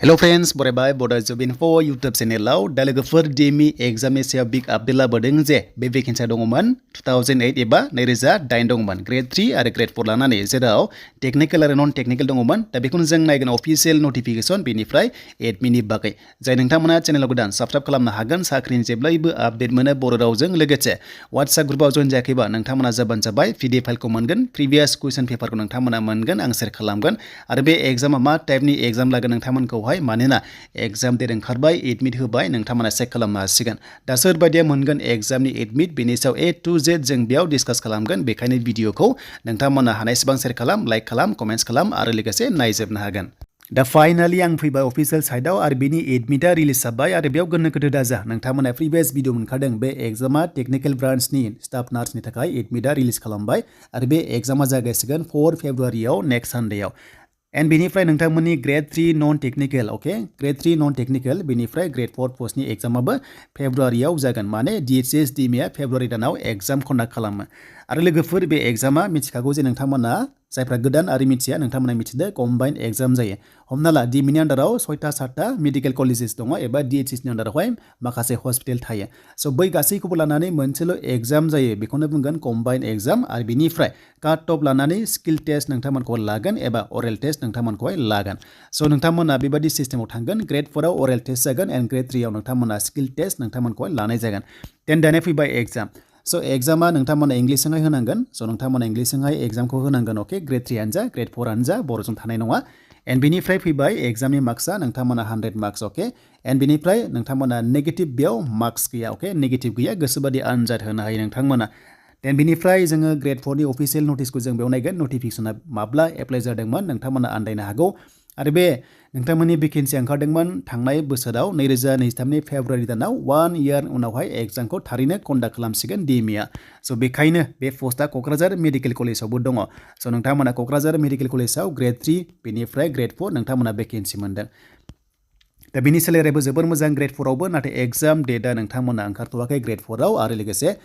Hello friends, बरायबाय Bodo Gr.4 YouTube चेनेलाव दा लोगोफोर DME एग्जामनि सायाव बिग आपडेट लाबोदों जे बे भेकेन्सिया दङमोन 2008 एबा 2008 दङमोन Gr.3 आरो Gr.4 लानानै जेराव टेक्निकल आरो नन टेक्निकल दङमोन दा बेखौनो जों नायगोन अफिशियेल नटिफिकेशन बेनिफ्राय एडमिटनि बागै जाय नोंथांमोना चेनेलाव गोदान साबस्क्राइब खालामनो हागोन साख्रिनि जेब्लायबो आपडेट मोनो बर' रावजों लोगोसे WhatsApp ग्रुपआव जइन जायाखैबा नोंथांमोना जाबानो जाबाय PDF फाइलखौ मोनगोन प्रिभियास कुइसन पेपारखौ नोंथांमोना मोनगोन आं शेयार खालामगोन आरो बे एग्जामा मा टाइपनि एग्जाम लागोन नोंथांमोनखौहाय मानोना एग्जाम डेट ओंखारबाय एडमिट होबाय नोंथांमोना चेक खालामनो हासिगोन दा सोरबायदिया मोनगोन एग्जामनि एडमिट बेनि सायाव A to Z जों बेयाव डिसकास खालामगोन बेखायनो भिडिअखौ नोंथांमोना हानायसेबां शेयार खालाम लाइक खालाम कमेन्ट्स खालाम आरो लोगोसे नायजोबनो हागोन दा फाइनाली आं फैबाय अफिशियेल साइटआव आरो बेनि एडमिटआ रिलिज जाबाय आरो बेयाव गोनो गोथो दाजा नोंथांमोना प्रिभियास भिडिअ मोनखादों बे एग्जामा टेक्निकल ब्रान्चनि स्टाफ नार्सनि थाखाय एडमिटआ रिलिज खालामबाय आरो बे एग्जामा जागायसिगोन 4 फेब्रुवारियाव नेक्स्ट सानडेआव एन्ड बेनिफ्राय नोंथांमोननि Gr.3 नन टेक्निकल ओके Gr.3 नन टेक्निकल बेनिफ्राय Gr.4 पस्टनि एग्जामाबो फेब्रुवारियाव जागोन माने DHS DMEआ फेब्रुवारि दानाव एग्जाम कन्डाक्ट खालामो आरो लोगोफोर बे एग्जामा मिथिखागौ जे नोंथांमोना जायफ्रा गोदान आरो मिथिया नोंथांमोना मिथिदो कम्बाइन एग्जाम जायो हमना ला DMEनि आन्डाराव 6टा मेडिकेल कलेजेस दङ एबा DHSनि आन्डारावहाय माखासे हस्पिटाल थायो स' बै गासैखौबो लानानै मोनसेल' एग्जाम जायो बेखौनो बुंगोन कम्बाइन एग्जाम आरो बेनिफ्राय काट अफ लानानै स्किल टेस्ट नोंथांमोनखौ लागोन एबा अरेल टेस्ट नोंथांमोनखौहाय लागोन स' नोंथांमोना बेबायदि सिस्टेमाव थांगोन Gr.4आव अरेल टेस्ट जागोन एन्ड Gr.3आव नोंथांमोना स्किल टेस्ट नोंथांमोनखौहाय लानाय जागोन देन दानिया फैबाय एग्जाम स' एग्जामा नोंथांमोना इंलिसजोंहाय होनांगोन स' नोंथांमोना इंलिसजोंहाय एग्जामखौ होनांगोन अके Gr.3आनो जा Gr.4आनो जा बर'जों थानाय नङा एन्ड बेनिफ्राय फैबाय एग्जामनि मार्क्सआ नोंथांमोना 100 मार्क्स अके एन्ड बेनिफ्राय नोंथांमोना नेगेटिभ बेयाव मार्क्स गैया अके नेगेटिभ गैया गोसोबादि आनजाद होनो हायो नोंथांमोना देन बेनिफ्राय जोङो Gr.4नि अफिशियेल नटिसखौ जों बेयाव नायगोन नटिफिकेसना माब्ला एप्लाइ जादोंमोन नोंथांमोना आन्दायनो हागौ आरो बे नोंथांमोननि भेकेन्सि ओंखारदोंमोन थांनाय बोसोराव 2023नि फेब्रुवारि दानाव 1 इयार उनावहाय एग्जामखौ थारैनो कन्डाक्ट खालामसिगोन DMEआ स' बेखायनो बे पस्टआ क'क्राझार मेडिकेल कलेजावबो दङ स' नोंथांमोना क'क्राझार मेडिकेल कलेजाव Gr.3 बेनिफ्राय Gr.4 नोंथांमोना भेकेन्सि मोनदों दा बेनि सेलेरियाबो जोबोर मोजां Gr.4आवबो नाथाय एग्जाम डेटआ नोंथांमोना ओंखारथ'वाखै Gr.4आव आरो लोगोसे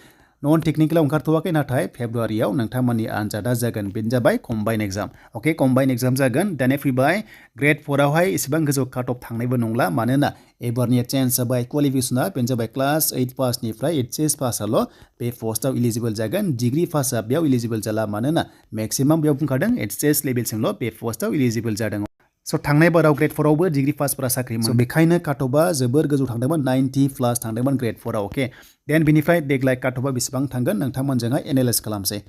नन टेक्निकलाव ओंखारथ'वाखै नाथाय फेब्रुवारियाव नोंथांमोननि आनजादा जागोन बेनो जाबाय कम्बाइन एग्जाम अके कम्बाइन एग्जाम जागोन दानिया फैबाय Gr.4आवहाय इसेबां गोजौ काट अफ थांनायबो नंला मानोना एबारनिया चेन्ज जाबाय क्वालिफिकेसना बेनो जाबाय क्लास 8 पासनिफ्राय HS पासआल' बे पस्टआव इलिजिबल जागोन डिग्रि पासआ बेयाव इलिजिबल जाला मानोना मेक्सिमाम बेयाव बुंखादों HS लेभेलसिमल' बे पस्टआव इलिजिबल जादों स' थांनाय बाराव Gr.4आवबो डिग्रि पासफोरा साख्रि मोनो बेखायनो काट अफआ जोबोर गोजौ थांदोंमोन 90 प्लास थांदोंमोन Gr.4आव अके देन बेनिफ्राय देग्लाय काट अफआ बेसेबां थांगोन नोंथांमोनजोंहाय एनालाइज खालामसै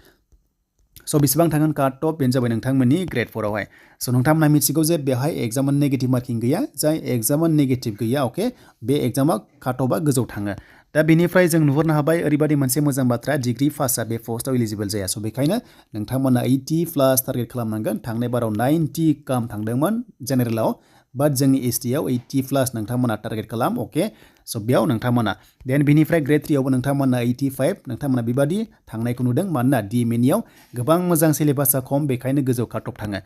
स' बेसेबां थांगोन काट अफ बेनो जाबाय नोंथांमोननि Gr.4आवहाय स' नोंथांमोना मिथिगौ जे बेवहाय एग्जामा नेगेटिभ मार्किं गैया जाय एग्जामा नेगेटिभ गैया अके बे एग्जामा काट अफआ गोजौ थाङो दा बेनिफ्राय जों नुहुरनो हाबाय ओरैबायदि मोनसे मोजां बाथ्रा डिग्री पासआ बे पस्टआव इलिजिबल जाया स' बेखायनो नोंथांमोना 80 प्लास टारगेट खालामनांगोन थांनाय बाराव 90 गाहाम थांदोंमोन जेनेरेलाव बाट जोंनि STआव 80 प्लास नोंथांमोना टारगेट खालाम अके स' बेयाव नोंथांमोना देन बेनिफ्राय Gr.3आवबो नोंथांमोना 85 नोंथांमोना बेबादि थांनायखौ नुदों मानोना DMEनियाव गोबां मोजां सिलेबासा खम बेखायनो गोजौ काट अफ थाङो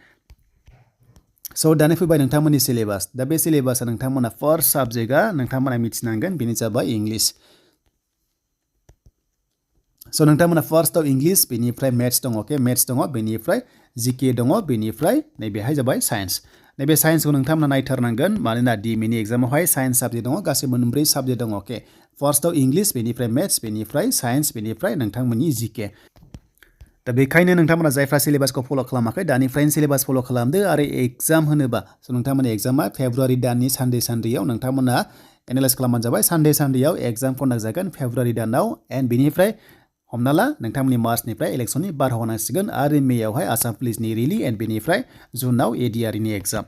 स' दानो फैबाय नोंथांमोननि सिलेबास दा बे सिलेबासा नोंथांमोना फार्स्ट साबजेक्टआ नोंथांमोना मिथिनांगोन बेनो जाबाय इंलिस स' नोंथांमोना फार्स्टआव इंलिस बेनिफ्राय मेथ्स दङ अके मेथ्स दङ बेनिफ्राय GK दङ बेनिफ्राय नैबेहाय जाबाय साइन्स नैबे साइन्सखौ नोंथांमोना नायथारनांगोन मानोना DMEनि एग्जामावहाय साइन्स साबजेक्ट दङ गासै मोनब्रै साबजेक्ट दङ अके फार्स्टआव इंलिस बेनिफ्राय मेथ्स बेनिफ्राय साइन्स बेनिफ्राय नोंथांमोननि GK दा बेखायनो नोंथांमोना जायफ्रा सिलेबासखौ फल' खालामाखै दानिफ्रायनो सिलेबास फल' खालामदो आरो एग्जाम होनोबा स' नोंथांमोननि एग्जामा फेब्रुवारि दाननि सानडेआव नोंथांमोना एनालाइज खालामबानो जाबाय सानडेआव एग्जाम कन्डाक्ट जागोन फेब्रुवारि दानाव एन्ड बेनिफ्राय हमना ला नोंथांमोननि मार्चनिफ्राय इलेक्सननि बारहावा नांसिगोन आरो मेयावहाय आसाम पुलिसनि रिलि एन्ड बेनिफ्राय जुनाव ADREनि एग्जाम